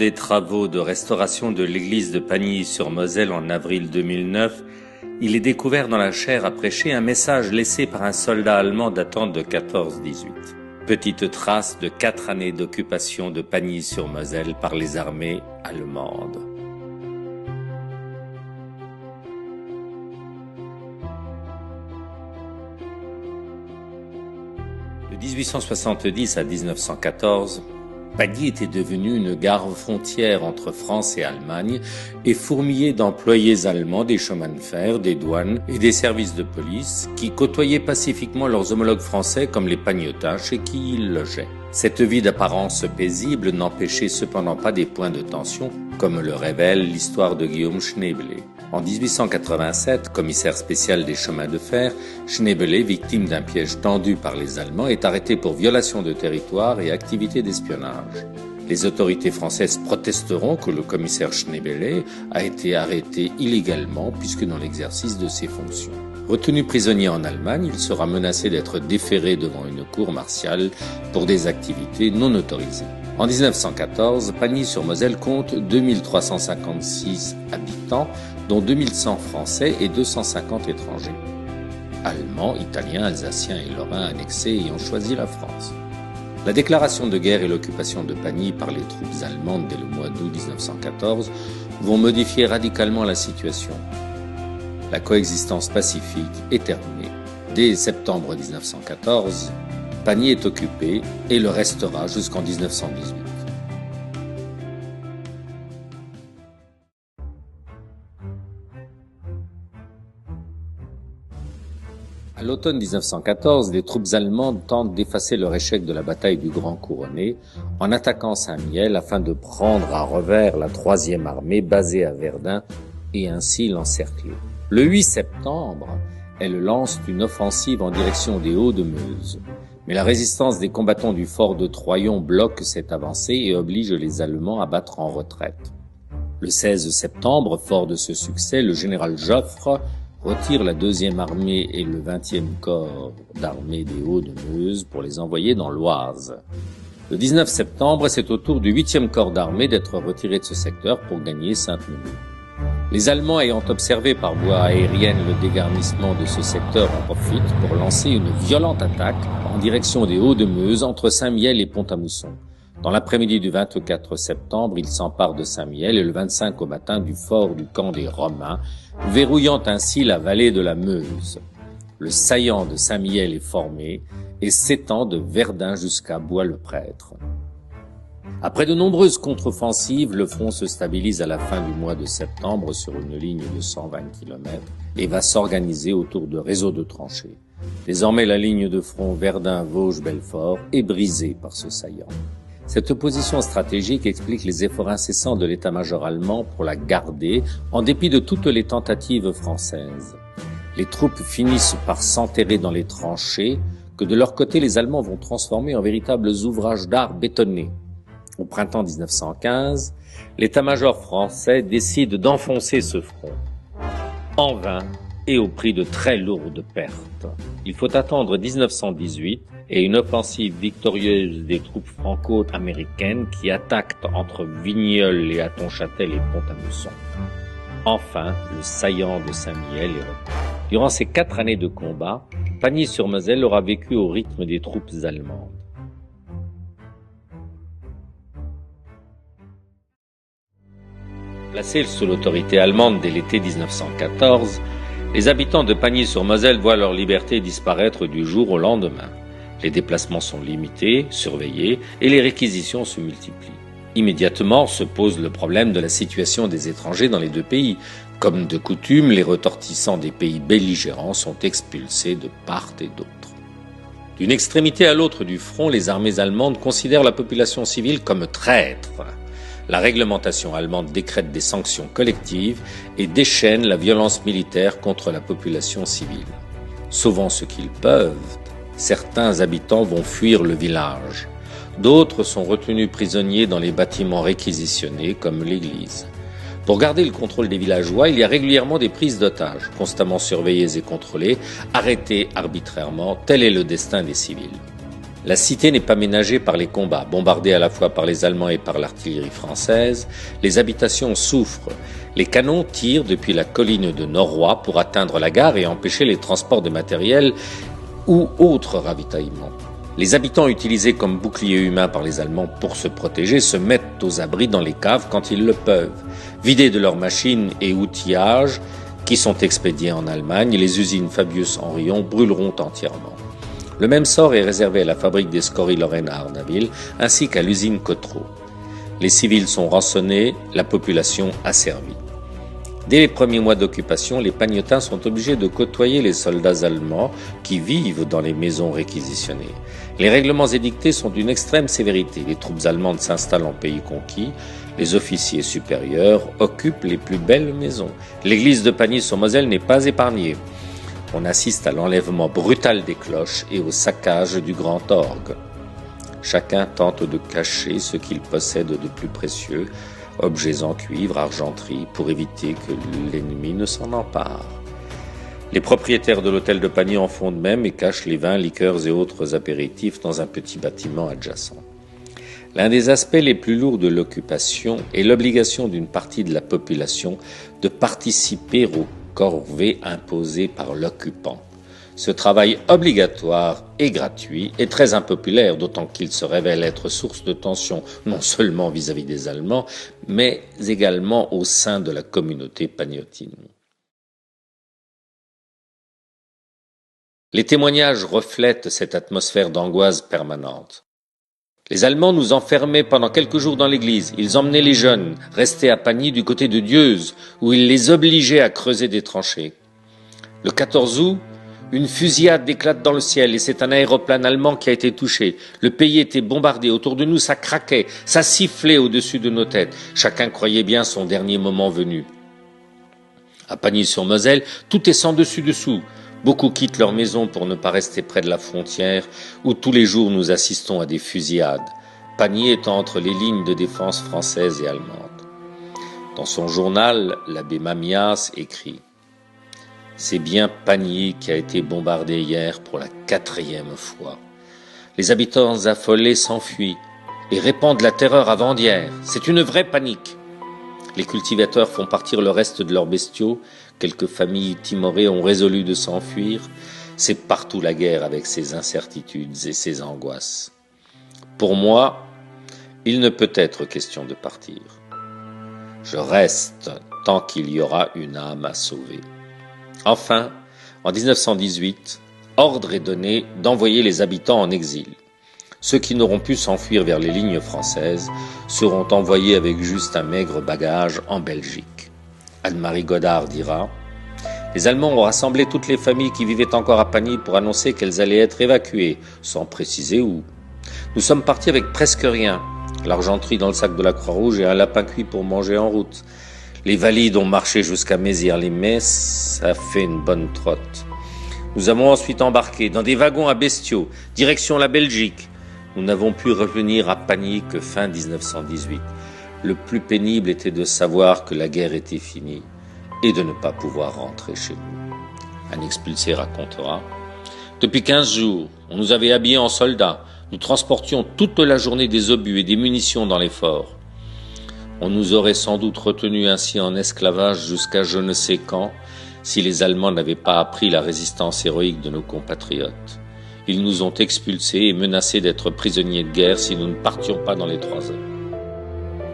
des travaux de restauration de l'église de Pagny-sur-Moselle en avril 2009, il est découvert dans la chaire à prêcher un message laissé par un soldat allemand datant de 14-18. Petite trace de 4 années d'occupation de Pagny-sur-Moselle par les armées allemandes. De 1870 à 1914, Pagny était devenue une gare frontière entre France et Allemagne et fourmillée d'employés allemands des chemins de fer, des douanes et des services de police qui côtoyaient pacifiquement leurs homologues français comme les pagnotins chez qui ils logeaient. Cette vie d'apparence paisible n'empêchait cependant pas des points de tension, comme le révèle l'histoire de Guillaume Schneebele. En 1887, commissaire spécial des chemins de fer, Schneebele, victime d'un piège tendu par les Allemands, est arrêté pour violation de territoire et activité d'espionnage. Les autorités françaises protesteront que le commissaire Schneebele a été arrêté illégalement puisque dans l'exercice de ses fonctions. Retenu prisonnier en Allemagne, il sera menacé d'être déféré devant une cour martiale pour des activités non autorisées. En 1914, Pagny-sur-Moselle compte 2356 habitants, dont 2100 Français et 250 étrangers. Allemands, Italiens, Alsaciens et Lorrains annexés ayant choisi la France. La déclaration de guerre et l'occupation de Pagny par les troupes allemandes dès le mois d'août 1914 vont modifier radicalement la situation. La coexistence pacifique est terminée. Dès septembre 1914, Pagny est occupé et le restera jusqu'en 1918. À l'automne 1914, les troupes allemandes tentent d'effacer leur échec de la bataille du Grand Couronné en attaquant Saint-Mihiel afin de prendre à revers la 3e armée basée à Verdun et ainsi l'encercler. Le 8 septembre, elles lancent une offensive en direction des Hauts-de-Meuse. Mais la résistance des combattants du fort de Troyon bloque cette avancée et oblige les Allemands à battre en retraite. Le 16 septembre, fort de ce succès, le général Joffre retire la 2e armée et le 20e corps d'armée des Hauts-de-Meuse pour les envoyer dans l'Oise. Le 19 septembre, c'est au tour du 8e corps d'armée d'être retiré de ce secteur pour gagner Sainte-Menehould. Les Allemands ayant observé par voie aérienne le dégarnissement de ce secteur en profitent pour lancer une violente attaque en direction des Hauts-de-Meuse entre Saint-Mihiel et Pont-à-Mousson. Dans l'après-midi du 24 septembre, ils s'emparent de Saint-Mihiel et le 25 au matin du fort du camp des Romains, verrouillant ainsi la vallée de la Meuse. Le saillant de Saint-Mihiel est formé et s'étend de Verdun jusqu'à Bois-le-Prêtre. Après de nombreuses contre-offensives, le front se stabilise à la fin du mois de septembre sur une ligne de 120 km et va s'organiser autour de réseaux de tranchées. Désormais, la ligne de front Verdun-Vosges-Belfort est brisée par ce saillant. Cette position stratégique explique les efforts incessants de l'état-major allemand pour la garder, en dépit de toutes les tentatives françaises. Les troupes finissent par s'enterrer dans les tranchées, que de leur côté les Allemands vont transformer en véritables ouvrages d'art bétonnés. Au printemps 1915, l'état-major français décide d'enfoncer ce front. En vain et au prix de très lourdes pertes. Il faut attendre 1918 et une offensive victorieuse des troupes franco-américaines qui attaquent entre Vigneulles et Hattonchâtel et Pont-à-Mousson. Enfin, le saillant de Saint-Mihiel est repris. Durant ces 4 années de combat, Pagny-sur-Moselle aura vécu au rythme des troupes allemandes. Placés sous l'autorité allemande dès l'été 1914, les habitants de Pagny-sur-Moselle voient leur liberté disparaître du jour au lendemain. Les déplacements sont limités, surveillés, et les réquisitions se multiplient. Immédiatement se pose le problème de la situation des étrangers dans les deux pays. Comme de coutume, les ressortissants des pays belligérants sont expulsés de part et d'autre. D'une extrémité à l'autre du front, les armées allemandes considèrent la population civile comme traître. La réglementation allemande décrète des sanctions collectives et déchaîne la violence militaire contre la population civile. Sauvant ce qu'ils peuvent, certains habitants vont fuir le village. D'autres sont retenus prisonniers dans les bâtiments réquisitionnés, comme l'église. Pour garder le contrôle des villageois, il y a régulièrement des prises d'otages, constamment surveillées et contrôlées, arrêtées arbitrairement. Tel est le destin des civils. La cité n'est pas ménagée par les combats. Bombardée à la fois par les Allemands et par l'artillerie française, les habitations souffrent. Les canons tirent depuis la colline de Norrois pour atteindre la gare et empêcher les transports de matériel ou autres ravitaillements. Les habitants utilisés comme boucliers humains par les Allemands pour se protéger se mettent aux abris dans les caves quand ils le peuvent. Vidés de leurs machines et outillages qui sont expédiés en Allemagne, les usines Fabius-Henrion brûleront entièrement. Le même sort est réservé à la fabrique des scories Lorraine à Arnaville, ainsi qu'à l'usine Cotreau. Les civils sont rançonnés, la population asservie. Dès les premiers mois d'occupation, les Pagnotins sont obligés de côtoyer les soldats allemands qui vivent dans les maisons réquisitionnées. Les règlements édictés sont d'une extrême sévérité. Les troupes allemandes s'installent en pays conquis. Les officiers supérieurs occupent les plus belles maisons. L'église de Pagny-sur-Moselle n'est pas épargnée. On assiste à l'enlèvement brutal des cloches et au saccage du grand orgue. Chacun tente de cacher ce qu'il possède de plus précieux, objets en cuivre, argenterie, pour éviter que l'ennemi ne s'en empare. Les propriétaires de l'hôtel de Pagny en font de même et cachent les vins, liqueurs et autres apéritifs dans un petit bâtiment adjacent. L'un des aspects les plus lourds de l'occupation est l'obligation d'une partie de la population de participer aux corvée imposée par l'occupant. Ce travail obligatoire et gratuit est très impopulaire, d'autant qu'il se révèle être source de tensions non seulement vis-à-vis des Allemands, mais également au sein de la communauté pagnotine. Les témoignages reflètent cette atmosphère d'angoisse permanente. Les Allemands nous enfermaient pendant quelques jours dans l'église. Ils emmenaient les jeunes, restés à Pagny du côté de Dieuze, où ils les obligeaient à creuser des tranchées. Le 14 août, une fusillade éclate dans le ciel et c'est un aéroplane allemand qui a été touché. Le pays était bombardé. Autour de nous, ça craquait, ça sifflait au-dessus de nos têtes. Chacun croyait bien son dernier moment venu. À Pagny-sur-Moselle, tout est sans dessus-dessous. Beaucoup quittent leur maison pour ne pas rester près de la frontière, où tous les jours nous assistons à des fusillades. Pagny étant entre les lignes de défense françaises et allemandes. Dans son journal, l'abbé Mamias écrit « C'est bien Pagny qui a été bombardé hier pour la 4e fois. Les habitants affolés s'enfuient et répandent la terreur avant d'hier. C'est une vraie panique. Les cultivateurs font partir le reste de leurs bestiaux. Quelques familles timorées ont résolu de s'enfuir. C'est partout la guerre avec ses incertitudes et ses angoisses. Pour moi, il ne peut être question de partir. Je reste tant qu'il y aura une âme à sauver. » Enfin, en 1918, ordre est donné d'envoyer les habitants en exil. Ceux qui n'auront pu s'enfuir vers les lignes françaises seront envoyés avec juste un maigre bagage en Belgique. Anne-Marie Godard dira « Les Allemands ont rassemblé toutes les familles qui vivaient encore à Pagny pour annoncer qu'elles allaient être évacuées, sans préciser où. Nous sommes partis avec presque rien, l'argenterie dans le sac de la Croix-Rouge et un lapin cuit pour manger en route. Les valides ont marché jusqu'à Mézières-les-Messes, ça fait une bonne trotte. Nous avons ensuite embarqué dans des wagons à bestiaux, direction la Belgique. Nous n'avons pu revenir à Pagny que fin 1918. Le plus pénible était de savoir que la guerre était finie et de ne pas pouvoir rentrer chez nous. » Un expulsé racontera « Depuis 15 jours, on nous avait habillés en soldats. Nous transportions toute la journée des obus et des munitions dans les forts. On nous aurait sans doute retenus ainsi en esclavage jusqu'à je ne sais quand, si les Allemands n'avaient pas appris la résistance héroïque de nos compatriotes. Ils nous ont expulsés et menacés d'être prisonniers de guerre si nous ne partions pas dans les 3 heures. »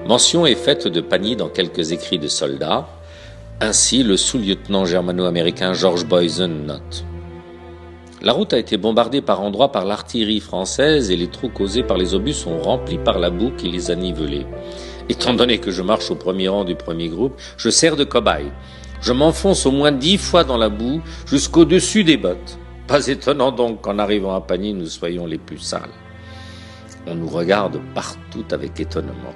Mention est faite de Pagny dans quelques écrits de soldats. Ainsi, le sous-lieutenant germano-américain George Boysen note « La route a été bombardée par endroits par l'artillerie française et les trous causés par les obus sont remplis par la boue qui les a nivelés. Étant donné que je marche au premier rang du premier groupe, je sers de cobaye. Je m'enfonce au moins 10 fois dans la boue jusqu'au-dessus des bottes. Pas étonnant donc qu'en arrivant à Pagny, nous soyons les plus sales. On nous regarde partout avec étonnement.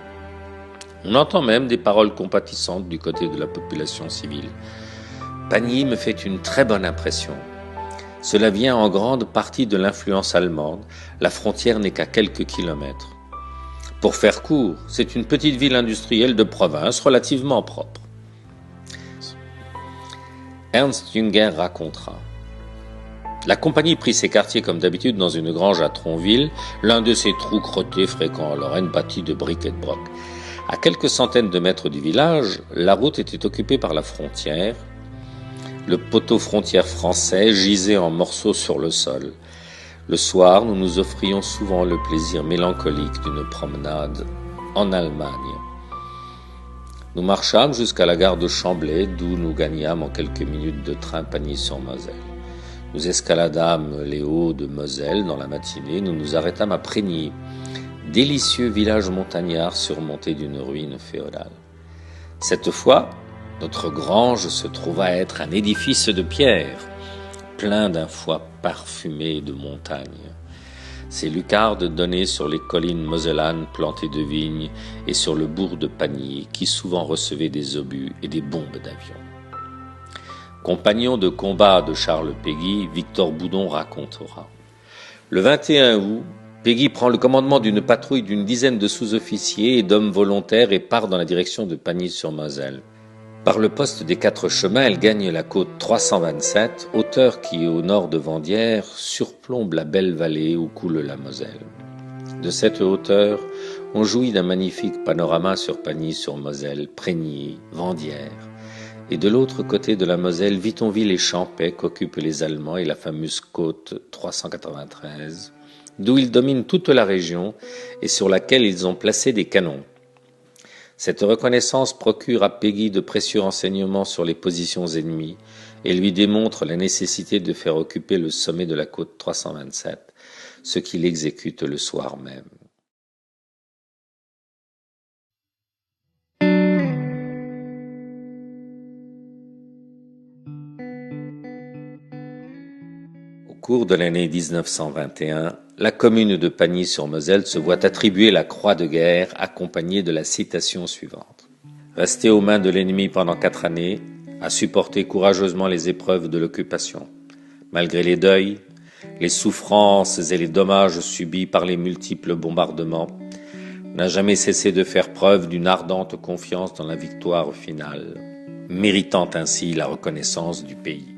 On entend même des paroles compatissantes du côté de la population civile. Pagny me fait une très bonne impression. Cela vient en grande partie de l'influence allemande. La frontière n'est qu'à quelques kilomètres. Pour faire court, c'est une petite ville industrielle de province relativement propre. » Ernst Jünger racontera La compagnie prit ses quartiers comme d'habitude dans une grange à Tronville, l'un de ces trous crottés fréquents en Lorraine bâtis de briques et de broc. À quelques centaines de mètres du village, la route était occupée par la frontière. Le poteau frontière français gisait en morceaux sur le sol. Le soir, nous nous offrions souvent le plaisir mélancolique d'une promenade en Allemagne. Nous marchâmes jusqu'à la gare de Chamblay, d'où nous gagnâmes en quelques minutes de train Pagny-sur-Moselle. Nous escaladâmes les hauts de Moselle dans la matinée, nous nous arrêtâmes à Prégny, délicieux village montagnard surmonté d'une ruine féodale. Cette fois, notre grange se trouva être un édifice de pierre, plein d'un foie parfumé de montagne. Ses lucarnes donnaient sur les collines mosellanes plantées de vignes et sur le bourg de Pagny, qui souvent recevait des obus et des bombes d'avion. Compagnon de combat de Charles Péguy, Victor Boudon racontera. Le 21 août, Péguy prend le commandement d'une patrouille d'une dizaine de sous-officiers et d'hommes volontaires et part dans la direction de Pagny-sur-Moselle. Par le poste des 4 chemins, elle gagne la côte 327, hauteur qui, au nord de Vendières, surplombe la belle vallée où coule la Moselle. De cette hauteur, on jouit d'un magnifique panorama sur Pagny-sur-Moselle, Prégny, Vendières. Et de l'autre côté de la Moselle, Vittonville et Champais qu'occupent les Allemands et la fameuse côte 393, d'où ils dominent toute la région et sur laquelle ils ont placé des canons. Cette reconnaissance procure à Péguy de précieux renseignements sur les positions ennemies et lui démontre la nécessité de faire occuper le sommet de la côte 327, ce qu'il exécute le soir même. Au cours de l'année 1921, la commune de Pagny-sur-Moselle se voit attribuer la croix de guerre accompagnée de la citation suivante. Rester aux mains de l'ennemi pendant 4 années, à supporter courageusement les épreuves de l'occupation. Malgré les deuils, les souffrances et les dommages subis par les multiples bombardements, n'a jamais cessé de faire preuve d'une ardente confiance dans la victoire finale, méritant ainsi la reconnaissance du pays.